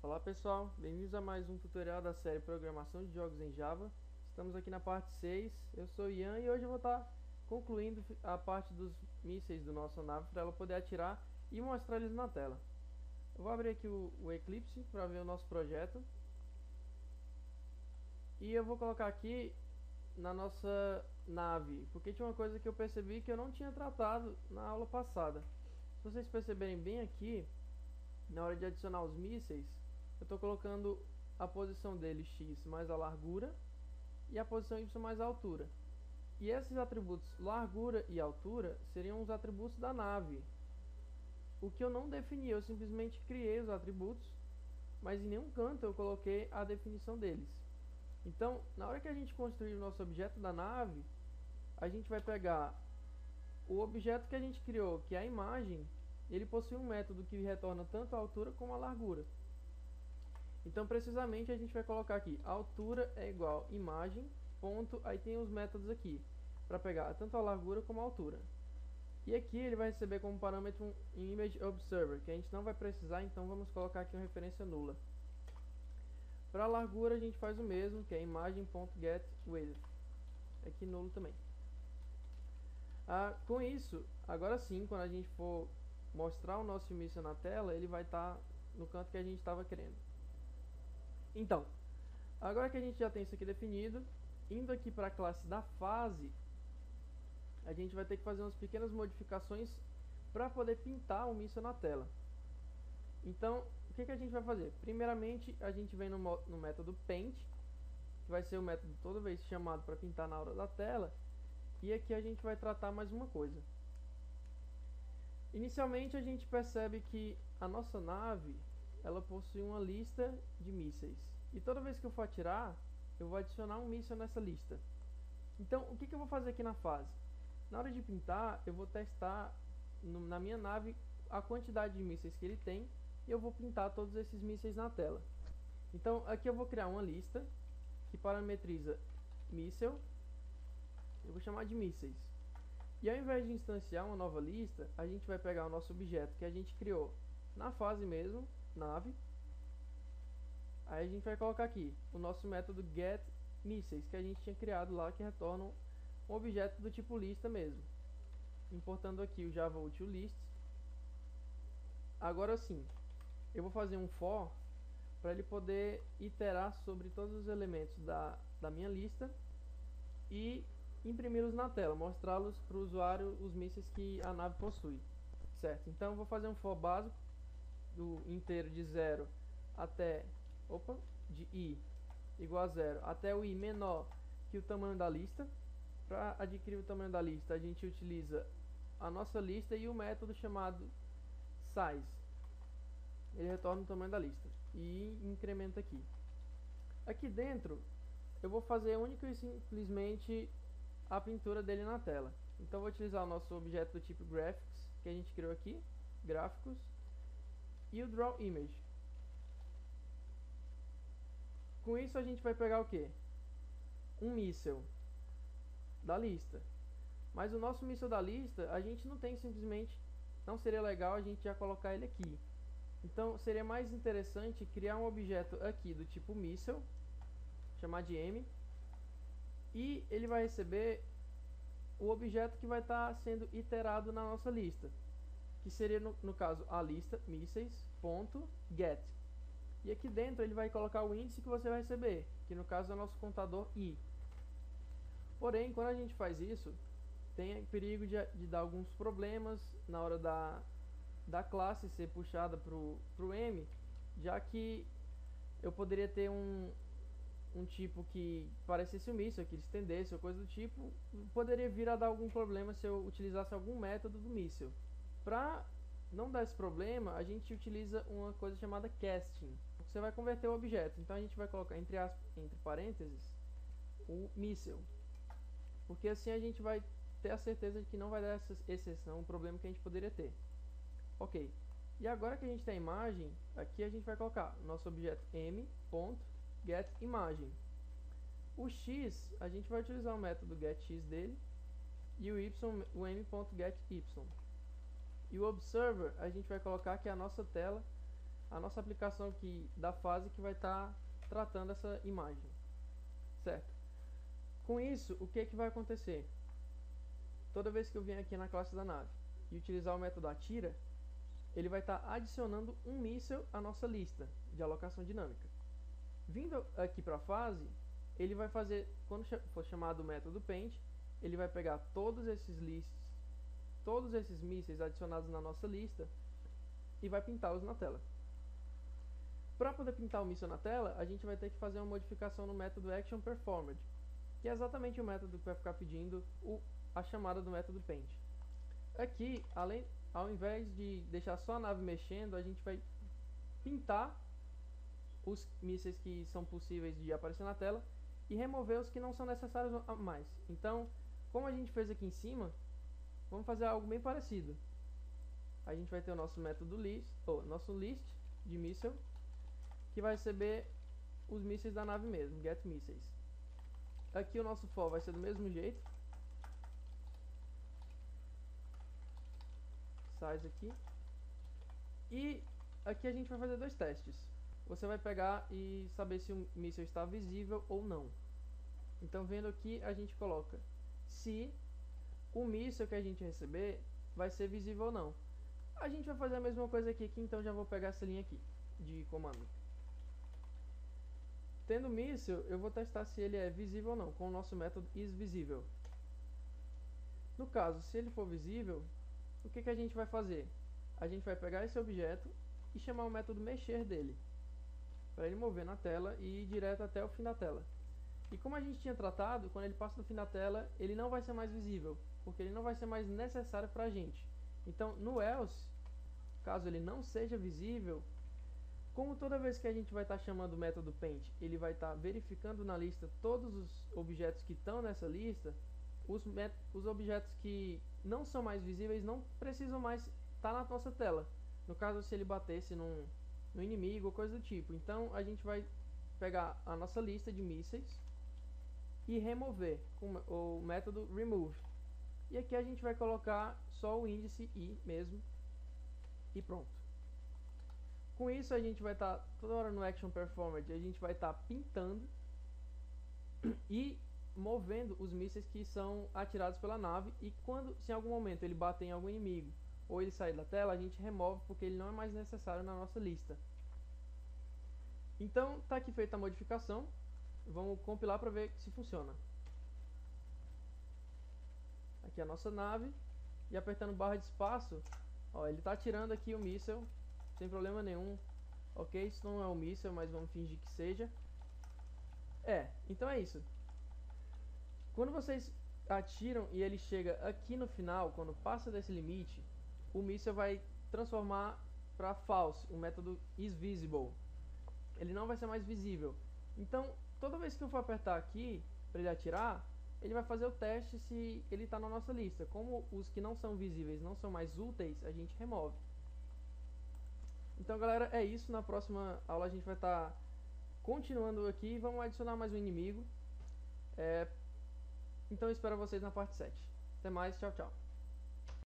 Olá pessoal, bem-vindos a mais um tutorial da série Programação de Jogos em Java. Estamos aqui na parte 6, eu sou o Ian e hoje eu vou estar concluindo a parte dos mísseis do nosso nave para ela poder atirar e mostrar eles na tela. Eu vou abrir aqui o Eclipse para ver o nosso projeto. E eu vou colocar aqui na nossa nave, porque tinha uma coisa que eu percebi que eu não tinha tratado na aula passada. Se vocês perceberem bem aqui, na hora de adicionar os mísseis, eu estou colocando a posição dele x mais a largura e a posição y mais a altura. E esses atributos largura e altura seriam os atributos da nave. O que eu não defini, eu simplesmente criei os atributos, mas em nenhum canto eu coloquei a definição deles. Então, na hora que a gente construir o nosso objeto da nave, a gente vai pegar o objeto que a gente criou, que é a imagem. Ele possui um método que retorna tanto a altura como a largura. Então, precisamente, a gente vai colocar aqui, altura é igual imagem, ponto, aí tem os métodos aqui, para pegar tanto a largura como a altura. E aqui ele vai receber como parâmetro um image observer, que a gente não vai precisar, então vamos colocar aqui uma referência nula. Para a largura a gente faz o mesmo, que é imagem.getWidth, aqui nulo também. Com isso, agora sim, quando a gente for mostrar o nosso míssil na tela, ele vai estar no canto que a gente estava querendo. Então, agora que a gente já tem isso aqui definido, indo aqui para a classe da fase, a gente vai ter que fazer umas pequenas modificações para poder pintar o míssil na tela. Então, o que a gente vai fazer? Primeiramente, a gente vem no método paint, que vai ser o método toda vez chamado para pintar na hora da tela, e aqui a gente vai tratar mais uma coisa. Inicialmente a gente percebe que a nossa nave, ela possui uma lista de mísseis. E toda vez que eu for atirar, eu vou adicionar um míssil nessa lista. Então, o que eu vou fazer aqui na fase? Na hora de pintar, eu vou testar na minha nave a quantidade de mísseis que ele tem, e eu vou pintar todos esses mísseis na tela. Então, aqui eu vou criar uma lista que parametriza míssil. Eu vou chamar de mísseis. E ao invés de instanciar uma nova lista, a gente vai pegar o nosso objeto que a gente criou na fase mesmo, nave. Aí a gente vai colocar aqui o nosso método getMissiles, que a gente tinha criado lá, que retorna um objeto do tipo lista mesmo. Importando aqui o Java util_list. Agora sim, eu vou fazer um for para ele poder iterar sobre todos os elementos da minha lista e imprimi-los na tela, mostrá-los para o usuário os mísseis que a nave possui, certo? Então eu vou fazer um for básico do inteiro de 0 até de i igual a 0 até o i menor que o tamanho da lista. Para adquirir o tamanho da lista, a gente utiliza a nossa lista e o método chamado size. Ele retorna o tamanho da lista e incrementa aqui. Aqui dentro eu vou fazer única e simplesmente a pintura dele na tela. Então vou utilizar o nosso objeto do tipo graphics, que a gente criou aqui, gráficos, e o draw image. Com isso a gente vai pegar o que? Um míssil da lista. Mas o nosso míssil da lista, a gente não tem simplesmente, não seria legal a gente já colocar ele aqui. Então seria mais interessante criar um objeto aqui do tipo míssil, chamar de M, e ele vai receber o objeto que vai estar sendo iterado na nossa lista, que seria no caso a lista mísseis.get. E aqui dentro ele vai colocar o índice que você vai receber, que no caso é o nosso contador i. Porém, quando a gente faz isso, tem perigo de dar alguns problemas na hora da classe ser puxada para o M, já que eu poderia ter um tipo que parecesse um míssil, que estendesse ou coisa do tipo, poderia vir a dar algum problema se eu utilizasse algum método do míssil. Para não dar esse problema, a gente utiliza uma coisa chamada casting. Você vai converter o objeto, então a gente vai colocar entre parênteses o míssil, porque assim a gente vai ter a certeza de que não vai dar essa exceção, um problema que a gente poderia ter. Ok, e agora que a gente tem a imagem, aqui a gente vai colocar o nosso objeto m.getImagem. O x, a gente vai utilizar o método getX dele, e o y, o m.getY. E o observer, a gente vai colocar que é a nossa tela a nossa aplicação aqui da fase que vai estar tratando essa imagem, certo? Com isso, o que vai acontecer? Toda vez que eu vier aqui na classe da nave e utilizar o método atira, ele vai estar adicionando um míssil à nossa lista de alocação dinâmica. Vindo aqui para a fase, ele vai fazer, quando for chamado o método paint, ele vai pegar todos esses mísseis adicionados na nossa lista e vai pintá-los na tela. Para poder pintar o míssil na tela, a gente vai ter que fazer uma modificação no método actionPerformed, que é exatamente o método que vai ficar pedindo a chamada do método paint. Aqui, ao invés de deixar só a nave mexendo, a gente vai pintar os mísseis que são possíveis de aparecer na tela e remover os que não são necessários mais. Então, como a gente fez aqui em cima, vamos fazer algo bem parecido. A gente vai ter o nosso método nosso list de míssil, que vai receber os mísseis da nave mesmo, get missiles. Aqui o nosso for vai ser do mesmo jeito. Size aqui. E aqui a gente vai fazer dois testes. Você vai pegar e saber se o míssil está visível ou não. Então, vendo aqui, a gente coloca se o míssil que a gente receber vai ser visível ou não. A gente vai fazer a mesma coisa aqui, então já vou pegar essa linha aqui de comando. Tendo o míssil, eu vou testar se ele é visível ou não, com o nosso método isVisible. No caso, se ele for visível, o que a gente vai fazer? A gente vai pegar esse objeto e chamar o método mexer dele, para ele mover na tela e ir direto até o fim da tela. E como a gente tinha tratado, quando ele passa do fim da tela, ele não vai ser mais visível, porque ele não vai ser mais necessário para a gente. Então, no else, caso ele não seja visível, como toda vez que a gente vai estar chamando o método paint, ele vai estar verificando na lista todos os objetos que estão nessa lista, os objetos que não são mais visíveis não precisam mais estar na nossa tela. No caso, se ele batesse no inimigo ou coisa do tipo. Então, a gente vai pegar a nossa lista de mísseis e remover com o método remove. E aqui a gente vai colocar só o índice i mesmo e pronto. Com isso a gente vai estar toda hora no actionPerformed, a gente vai estar pintando e movendo os mísseis que são atirados pela nave, e se em algum momento ele bater em algum inimigo ou ele sair da tela, a gente remove porque ele não é mais necessário na nossa lista. Então está aqui feita a modificação. Vamos compilar para ver se funciona. Aqui a nossa nave, e apertando barra de espaço, ó, ele está atirando aqui o míssil sem problema nenhum. Ok, isso não é um míssil, mas vamos fingir que seja. Então é isso. Quando vocês atiram e ele chega aqui no final, quando passa desse limite, o míssil vai transformar para false, o método isVisible. Ele não vai ser mais visível. Então, toda vez que eu for apertar aqui para ele atirar, ele vai fazer o teste se ele está na nossa lista. Como os que não são visíveis não são mais úteis, a gente remove. Então, galera, é isso. Na próxima aula a gente vai estar continuando aqui. Vamos adicionar mais um inimigo. Então, eu espero vocês na parte 7. Até mais, tchau, tchau.